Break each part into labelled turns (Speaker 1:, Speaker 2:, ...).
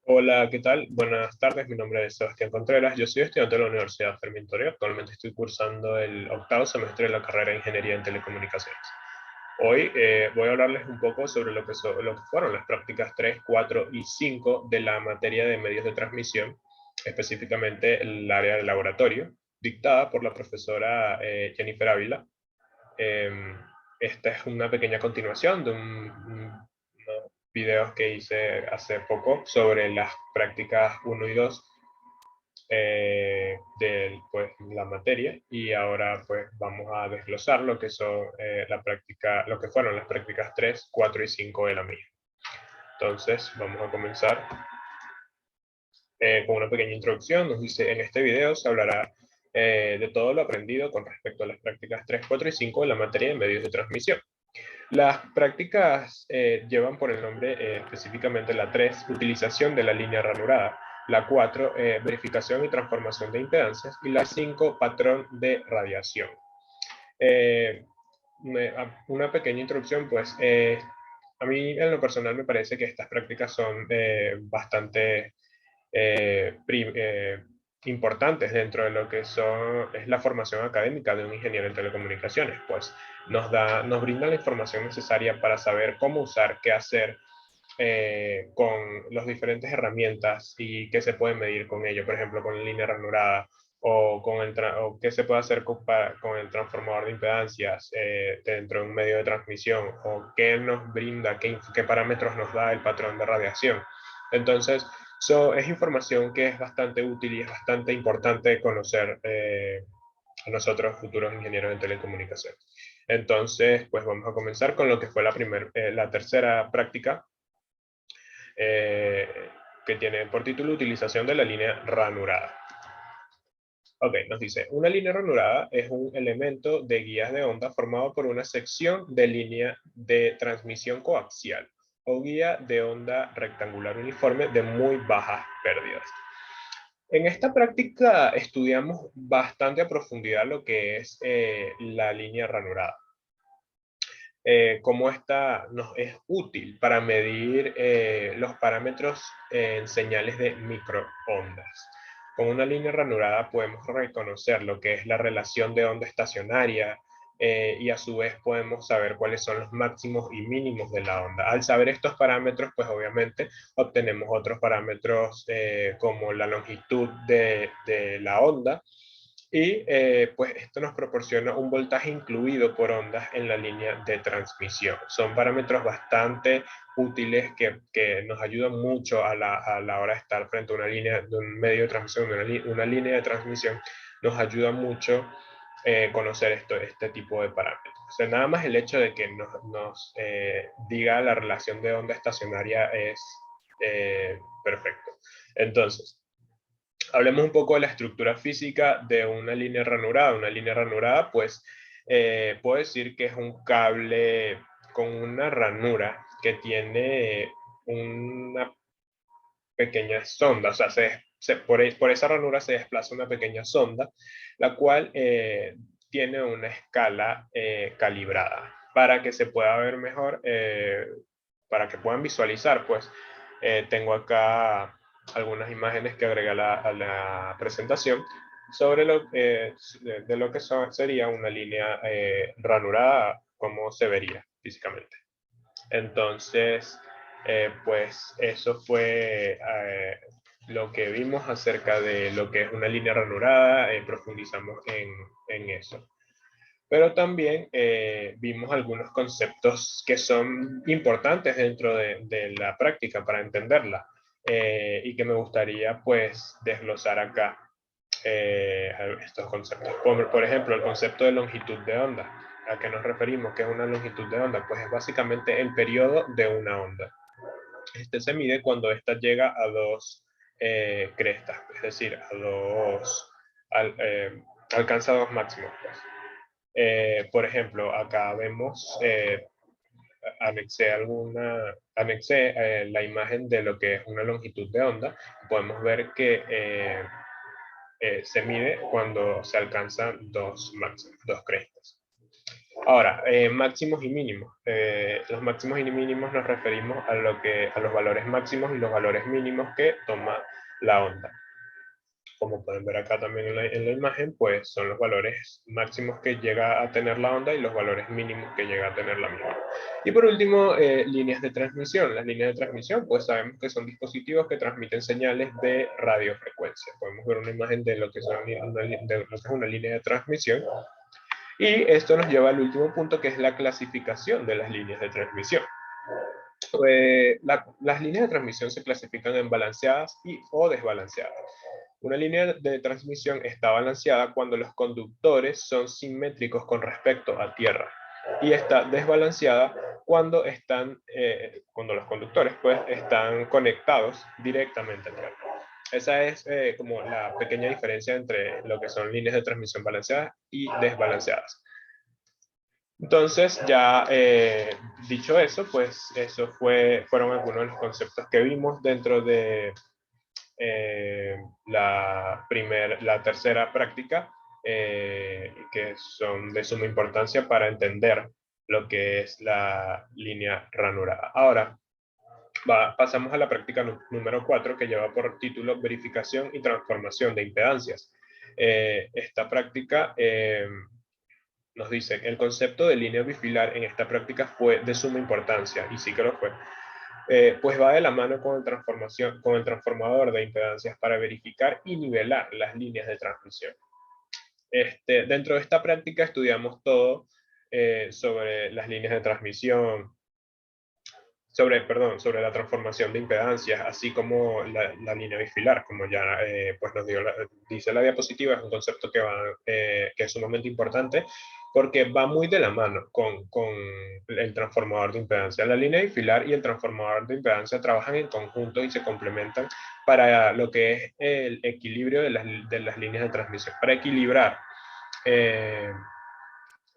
Speaker 1: Hola, ¿qué tal? Buenas tardes, mi nombre es Sebastián Contreras, yo soy estudiante de la Universidad Fermín Torrio, actualmente estoy cursando el octavo semestre de la carrera de Ingeniería en Telecomunicaciones. Hoy voy a hablarles un poco sobre lo que fueron las prácticas 3, 4 y 5 de la materia de medios de transmisión, específicamente el área de laboratorio, dictada por la profesora Jennifer Ávila. Em, Esta es una pequeña continuación de unos videos que hice hace poco sobre las prácticas uno y 2 de pues, la materia, y ahora pues vamos a desglosar lo que son lo que fueron las prácticas 3, 4 y 5 de la misma. Entonces vamos a comenzar con una pequeña introducción. Nos dice: en este video se hablará de todo lo aprendido con respecto a las prácticas 3, 4 y 5 de la materia de medios de transmisión. Las prácticas llevan por el nombre específicamente la 3, utilización de la línea ranurada; la 4, verificación y transformación de impedancias; y la 5, patrón de radiación. Eh, una pequeña introducción, pues a mí en lo personal me parece que estas prácticas son bastante importantes dentro de lo que es la formación académica de un ingeniero en telecomunicaciones, pues nos brinda la información necesaria para saber cómo usar, qué hacer con las diferentes herramientas y qué se puede medir con ello, por ejemplo, con la línea ranurada, o qué se puede hacer con el transformador de impedancias dentro de un medio de transmisión, o qué nos brinda, qué parámetros nos da el patrón de radiación. Entonces, es información que es bastante útil y es bastante importante conocer a nosotros, futuros ingenieros en telecomunicaciones. Entonces, pues vamos a comenzar con lo que fue la tercera práctica, eh, que tiene por título utilización de la línea ranurada. Ok, nos dice: una línea ranurada es un elemento de guías de onda formado por una sección de línea de transmisión coaxial o guía de onda rectangular uniforme de muy bajas pérdidas. En esta práctica estudiamos bastante a profundidad lo que es la línea ranurada. Cómo esta nos es útil para medir los parámetros en señales de microondas. Con una línea ranurada podemos reconocer lo que es la relación de onda estacionaria, y a su vez podemos saber cuáles son los máximos y mínimos de la onda. Al saber estos parámetros, pues obviamente obtenemos otros parámetros como la longitud de la onda, y pues esto nos proporciona un voltaje incluido por ondas en la línea de transmisión. Son parámetros bastante útiles que nos ayudan mucho a la hora de estar frente a una línea de un medio de transmisión, una línea de transmisión. Nos ayuda mucho conocer este tipo de parámetros. O sea, nada más el hecho de que nos diga la relación de onda estacionaria es perfecto. Entonces, hablemos un poco de la estructura física de una línea ranurada. Una línea ranurada, pues, puedo decir que es un cable con una ranura que tiene una pequeña sonda. O sea, por esa ranura se desplaza una pequeña sonda, la cual tiene una escala calibrada para que se pueda ver mejor, para que puedan visualizar, pues. Tengo acá algunas imágenes que agregué a la presentación sobre de lo que sería una línea ranurada, como se vería físicamente. Entonces, pues eso fue lo que vimos acerca de lo que es una línea ranurada. Profundizamos en eso. Pero también vimos algunos conceptos que son importantes dentro de la práctica para entenderla, y que me gustaría pues desglosar acá estos conceptos. Por ejemplo, el concepto de longitud de onda. ¿A qué nos referimos? ¿Qué es una longitud de onda? Pues es básicamente el periodo de una onda. Este se mide cuando ésta llega a dos crestas, es decir, al, eh, alcanza dos máximos, pues. Por ejemplo, acá vemos, anexé la imagen de lo que es una longitud de onda. Podemos ver que se mide cuando se alcanzan dos máximos, dos crestas. Ahora, máximos y mínimos. Los máximos y mínimos nos referimos a los valores máximos y los valores mínimos que toma la onda. Como pueden ver acá también en la imagen, pues son los valores máximos que llega a tener la onda y los valores mínimos que llega a tener la misma. Y por último, líneas de transmisión. Las líneas de transmisión, pues sabemos que son dispositivos que transmiten señales de radiofrecuencia. Podemos ver una imagen de lo que, de lo que es una línea de transmisión. Y esto nos lleva al último punto, que es la clasificación de las líneas de transmisión. Las líneas de transmisión se clasifican en balanceadas y o desbalanceadas. Una línea de transmisión está balanceada cuando los conductores son simétricos con respecto a tierra, y está desbalanceada cuando cuando los conductores pues están conectados directamente a tierra. Esa es como la pequeña diferencia entre lo que son líneas de transmisión balanceadas y desbalanceadas. Entonces, ya dicho eso, pues eso fueron algunos de los conceptos que vimos dentro de la tercera práctica, que son de suma importancia para entender lo que es la línea ranurada. Ahora, pasamos a la práctica número 4, que lleva por título Verificación y Transformación de Impedancias. Esta práctica nos dice que el concepto de línea bifilar en esta práctica fue de suma importancia, y sí que lo fue, pues va de la mano con el transformador de impedancias para verificar y nivelar las líneas de transmisión. Dentro de esta práctica estudiamos todo sobre las líneas de transmisión, sobre la transformación de impedancias, así como la línea bifilar, como ya pues nos dice la diapositiva. Es un concepto que es sumamente importante porque va muy de la mano con el transformador de impedancia. La línea bifilar y el transformador de impedancia trabajan en conjunto y se complementan para lo que es el equilibrio de las líneas de transmisión, para equilibrar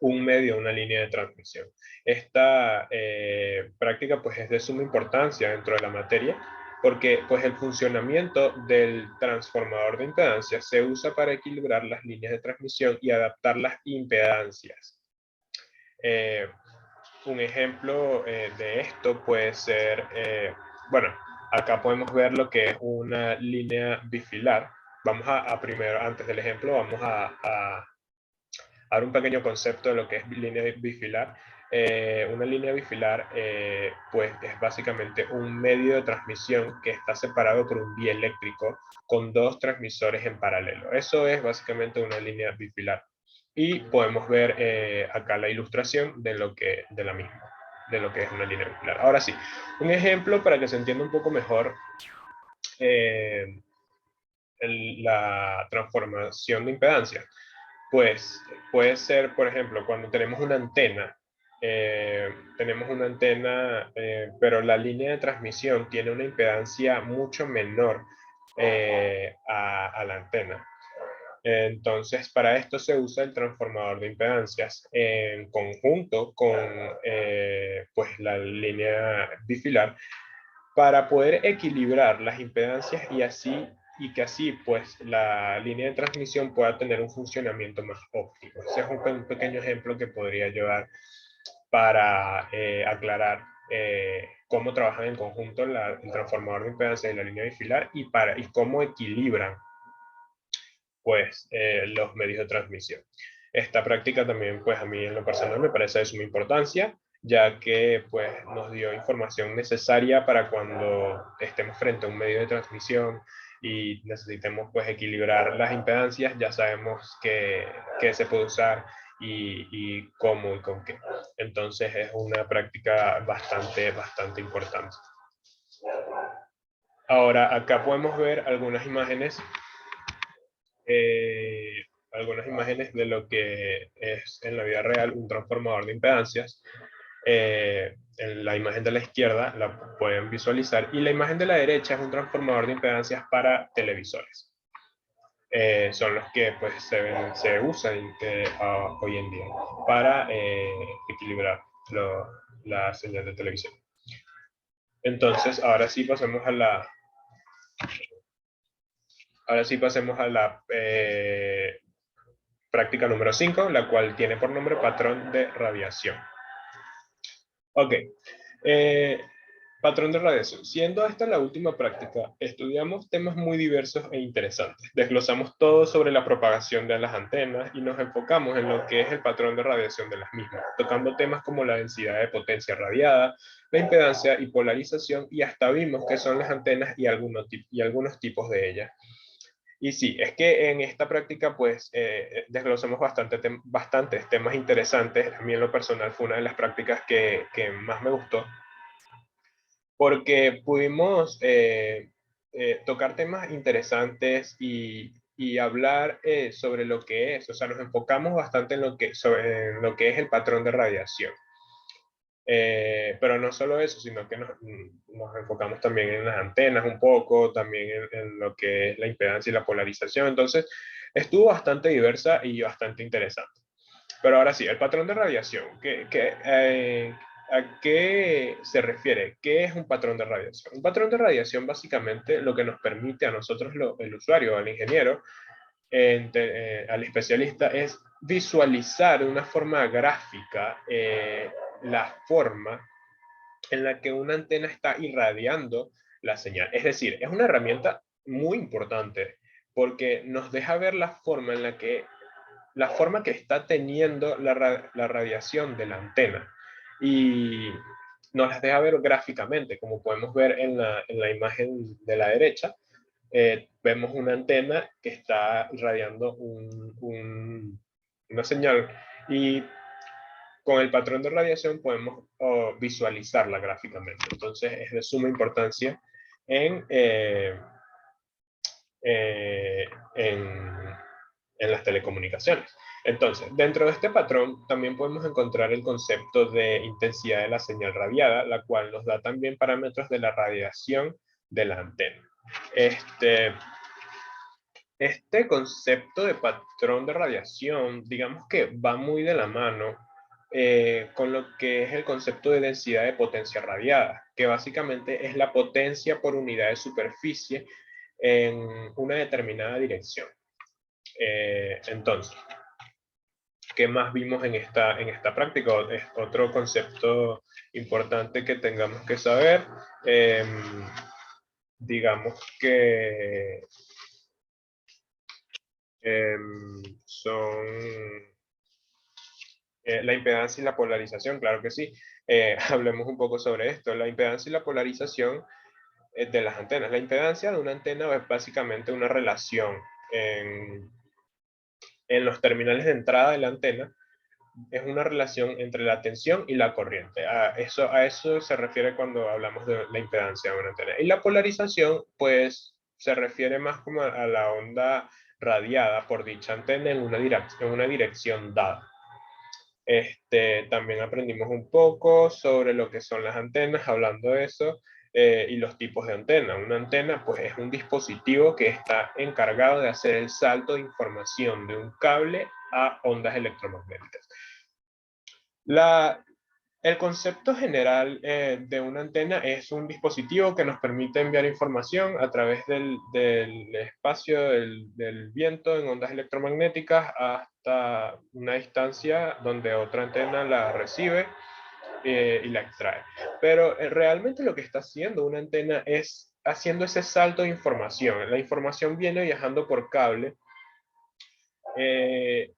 Speaker 1: un medio, una línea de transmisión. Esta práctica pues es de suma importancia dentro de la materia, porque pues el funcionamiento del transformador de impedancia se usa para equilibrar las líneas de transmisión y adaptar las impedancias. Eh, un ejemplo de esto puede ser, bueno, acá podemos ver lo que es una línea bifilar. Vamos a primero, antes del ejemplo, vamos a dar un pequeño concepto de lo que es línea bifilar. Una línea bifilar pues es básicamente un medio de transmisión que está separado por un dieléctrico con dos transmisores en paralelo. Eso es básicamente una línea bifilar. Y podemos ver acá la ilustración de la misma, de lo que es una línea bifilar. Ahora sí, un ejemplo para que se entienda un poco mejor eh, la transformación de impedancia. Pues puede ser, por ejemplo, cuando tenemos una antena, pero la línea de transmisión tiene una impedancia mucho menor a la antena. Entonces, para esto se usa el transformador de impedancias en conjunto con pues la línea bifilar, para poder equilibrar las impedancias y que así pues la línea de transmisión pueda tener un funcionamiento más óptimo. Ese es un pequeño ejemplo que podría llevar para aclarar cómo trabajan en conjunto el transformador de impedancia y la línea bifilar, y cómo equilibran pues los medios de transmisión. Esta práctica también, pues a mí en lo personal me parece de suma importancia, ya que pues nos dio información necesaria para cuando estemos frente a un medio de transmisión y necesitemos pues equilibrar las impedancias. Ya sabemos qué se puede usar y cómo y con qué. Entonces es una práctica bastante importante. Ahora, acá podemos ver eh, algunas imágenes de lo que es en la vida real un transformador de impedancias. En la imagen de la izquierda la pueden visualizar, y la imagen de la derecha es un transformador de impedancias para televisores. Son los que pues se usan hoy en día para equilibrar la señal de televisión. Entonces, ahora sí pasemos a la práctica número 5, la cual tiene por nombre patrón de radiación. Ok. Eh, Patrón de radiación. Siendo esta la última práctica, estudiamos temas muy diversos e interesantes. Desglosamos todo sobre la propagación de las antenas y nos enfocamos en lo que es el patrón de radiación de las mismas, tocando temas como la densidad de potencia radiada, la impedancia y polarización, y hasta vimos qué son las antenas y algunos tipos de ellas. Y sí, es que en esta práctica pues desglosamos bastantes temas interesantes. A mí en lo personal fue una de las prácticas que más me gustó, porque pudimos tocar temas interesantes y hablar sobre lo que es, o sea, nos enfocamos bastante en lo que es el patrón de radiación. Pero no solo eso, sino que nos enfocamos también en las antenas un poco, también en lo que es la impedancia y la polarización. Entonces, estuvo bastante diversa y bastante interesante. Pero ahora sí, el patrón de radiación. ¿A qué se refiere? ¿Qué es un patrón de radiación? Un patrón de radiación básicamente lo que nos permite a nosotros, el usuario, al ingeniero, al especialista, es visualizar de una forma gráfica la forma en la que una antena está irradiando la señal. Es decir, es una herramienta muy importante porque nos deja ver la forma que está teniendo la radiación de la antena, y nos las deja ver gráficamente, como podemos ver en la imagen de la derecha. Vemos una antena que está irradiando una señal, y con el patrón de radiación podemos visualizarla gráficamente. Entonces es de suma importancia en, eh, eh, en, en las telecomunicaciones. Entonces, dentro de este patrón también podemos encontrar el concepto de intensidad de la señal radiada, la cual nos da también parámetros de la radiación de la antena. Este concepto de patrón de radiación, digamos que va muy de la mano con lo que es el concepto de densidad de potencia radiada, que básicamente es la potencia por unidad de superficie en una determinada dirección. Entonces, ¿qué más vimos en esta práctica? Es otro concepto importante que tengamos que saber. Digamos que son la impedancia y la polarización, claro que sí. Hablemos un poco sobre esto. La impedancia y la polarización de las antenas. La impedancia de una antena es básicamente una relación en los terminales de entrada de la antena. Es una relación entre la tensión y la corriente. A eso se refiere cuando hablamos de la impedancia de una antena. Y la polarización, pues, se refiere más como a la onda radiada por dicha antena en una dirección dada. También aprendimos un poco sobre lo que son las antenas, hablando de eso, y los tipos de antena. Una antena, pues, es un dispositivo que está encargado de hacer el salto de información de un cable a ondas electromagnéticas. El concepto general de una antena es un dispositivo que nos permite enviar información a través del espacio del viento en ondas electromagnéticas hasta una distancia donde otra antena la recibe y la extrae. Pero realmente lo que está haciendo una antena es haciendo ese salto de información. La información viene viajando por cable,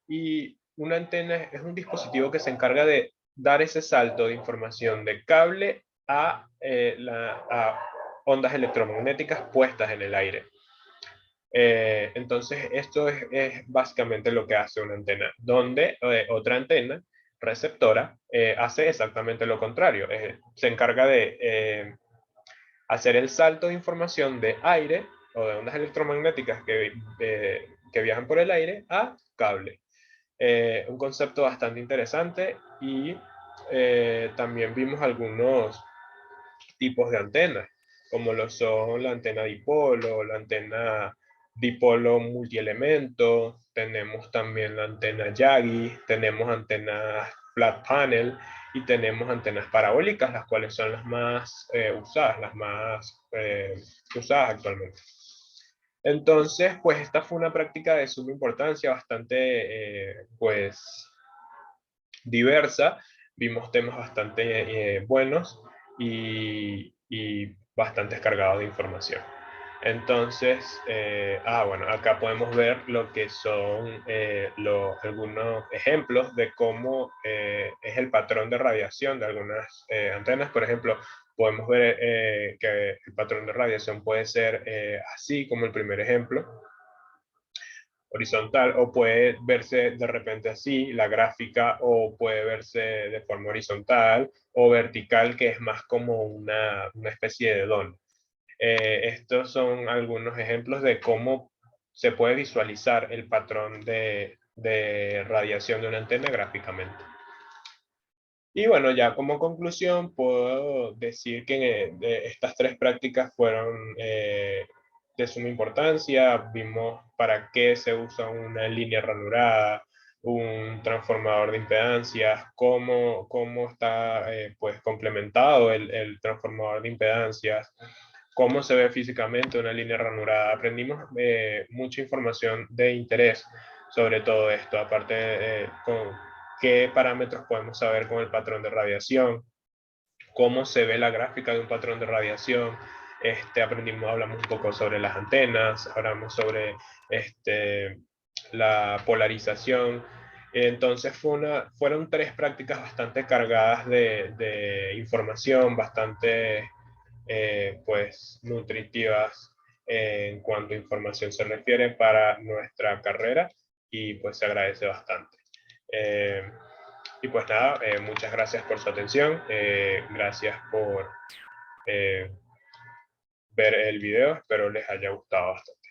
Speaker 1: y una antena es un dispositivo que se encarga de dar ese salto de información de cable a ondas electromagnéticas puestas en el aire. Entonces, esto es básicamente lo que hace una antena, donde otra antena receptora hace exactamente lo contrario. Se encarga de hacer el salto de información de aire o de ondas electromagnéticas que viajan por el aire a cable. Un concepto bastante interesante, y también vimos algunos tipos de antenas, como lo son la antena dipolo, la antena dipolo multielemento, tenemos también la antena Yagi, tenemos antenas flat panel y tenemos antenas parabólicas, las cuales son las más usadas, usadas actualmente. Entonces, pues esta fue una práctica de suma importancia, bastante, pues, diversa. Vimos temas bastante buenos y bastante cargados de información. Entonces, bueno, acá podemos ver lo que son algunos ejemplos de cómo es el patrón de radiación de algunas antenas. Por ejemplo, podemos ver que el patrón de radiación puede ser así como el primer ejemplo, horizontal, o puede verse de repente así, la gráfica, o puede verse de forma horizontal o vertical, que es más como una especie de don. Estos son algunos ejemplos de cómo se puede visualizar el patrón de radiación de una antena gráficamente. Y bueno, ya como conclusión puedo decir que estas tres prácticas fueron de suma importancia. Vimos para qué se usa una línea ranurada, un transformador de impedancias, cómo está pues complementado el transformador de impedancias, cómo se ve físicamente una línea ranurada. Aprendimos mucha información de interés sobre todo esto, aparte con qué parámetros podemos saber con el patrón de radiación, cómo se ve la gráfica de un patrón de radiación. Hablamos un poco sobre las antenas, hablamos sobre la polarización. Entonces fueron tres prácticas bastante cargadas de información, bastante pues nutritivas en cuanto a información se refiere para nuestra carrera, y pues se agradece bastante. Eh, y pues nada, muchas gracias por su atención, gracias por ver el video, espero les haya gustado bastante.